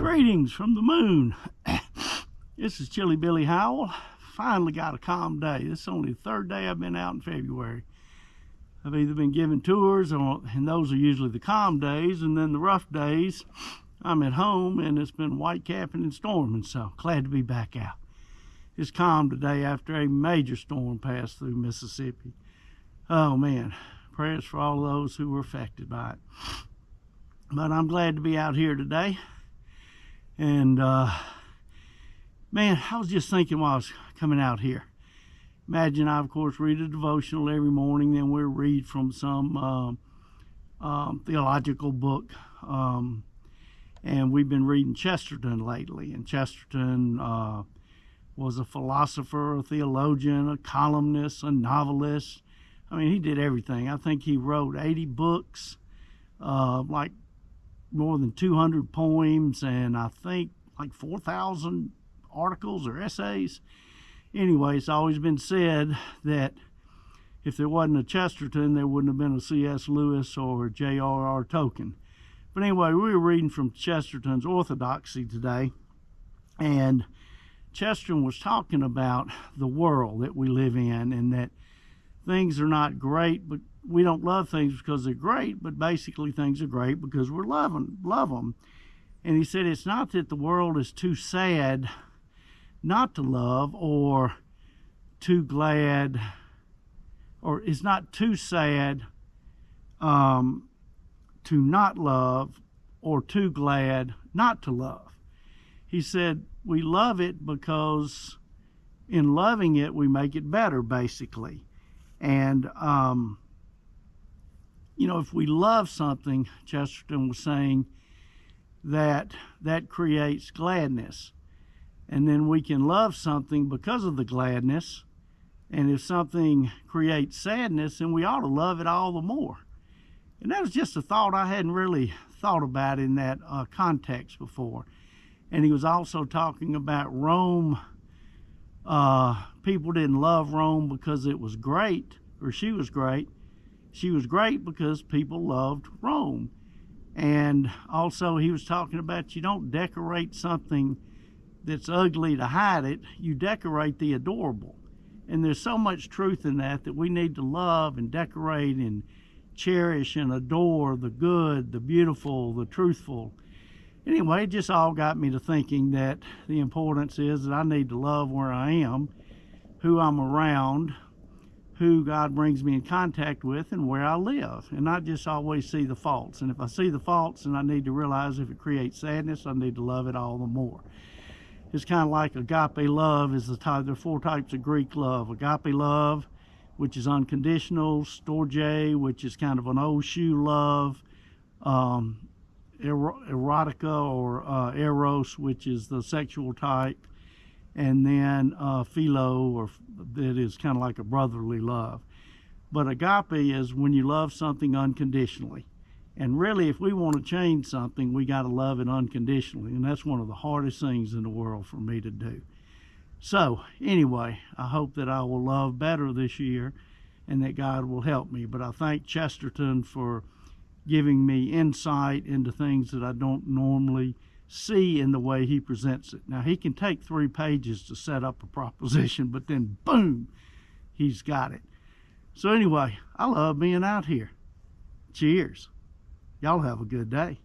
Greetings from the moon. This is Chilly Billy Howell. Finally got a calm day. This is only the third day I've been out in February. I've either been giving tours, and those are usually the calm days, and then the rough days, I'm at home, and it's been white capping and storming, so glad to be back out. It's calm today after a major storm passed through Mississippi. Oh man, prayers for all those who were affected by it. But I'm glad to be out here today. And man, I was just thinking while I was coming out here. Imagine I, of course, read a devotional every morning, then we'll read from some theological book. And we've been reading Chesterton lately. And Chesterton was a philosopher, a theologian, a columnist, a novelist. I mean, he did everything. I think he wrote 80 books, like more than 200 poems, and I think like 4,000 articles or essays. Anyway, it's always been said that if there wasn't a Chesterton, there wouldn't have been a C.S. Lewis or J.R.R. Tolkien. But anyway, we were reading from Chesterton's Orthodoxy today, and Chesterton was talking about the world that we live in, and that things are not great, but we don't love things because they're great, but basically things are great because we love them. And he said it's not that the world is too sad not to love, or too glad, or it's not too sad to not love, or too glad not to love. He said we love it because in loving it we make it better, basically. And if we love something, Chesterton was saying that creates gladness. And then we can love something because of the gladness. And if something creates sadness, then we ought to love it all the more. And that was just a thought I hadn't really thought about in that context before. And he was also talking about Rome. People didn't love Rome because it was great, or she was great. She was great because people loved Rome. And also he was talking about you don't decorate something that's ugly to hide it. You decorate the adorable. And there's so much truth in that we need to love and decorate and cherish and adore the good, the beautiful, the truthful. Anyway, it just all got me to thinking that the importance is that I need to love where I am, who I'm around, who God brings me in contact with, and where I live, and not just always see the faults. And if I see the faults, then I need to realize if it creates sadness, I need to love it all the more. It's kind of like agape love is the type. There are 4 types of Greek love. Agape love, which is unconditional. Storge, which is kind of an old shoe love. Erotica or eros, which is the sexual type. And then philo, or that is kind of like a brotherly love. But agape is when you love something unconditionally. And really, if we want to change something, we got to love it unconditionally. And that's one of the hardest things in the world for me to do. So anyway, I hope that I will love better this year and that God will help me. But I thank Chesterton for giving me insight into things that I don't normally see in the way he presents it. Now, he can take 3 pages to set up a proposition, but then boom, he's got it. So anyway, I love being out here. Cheers. Y'all have a good day.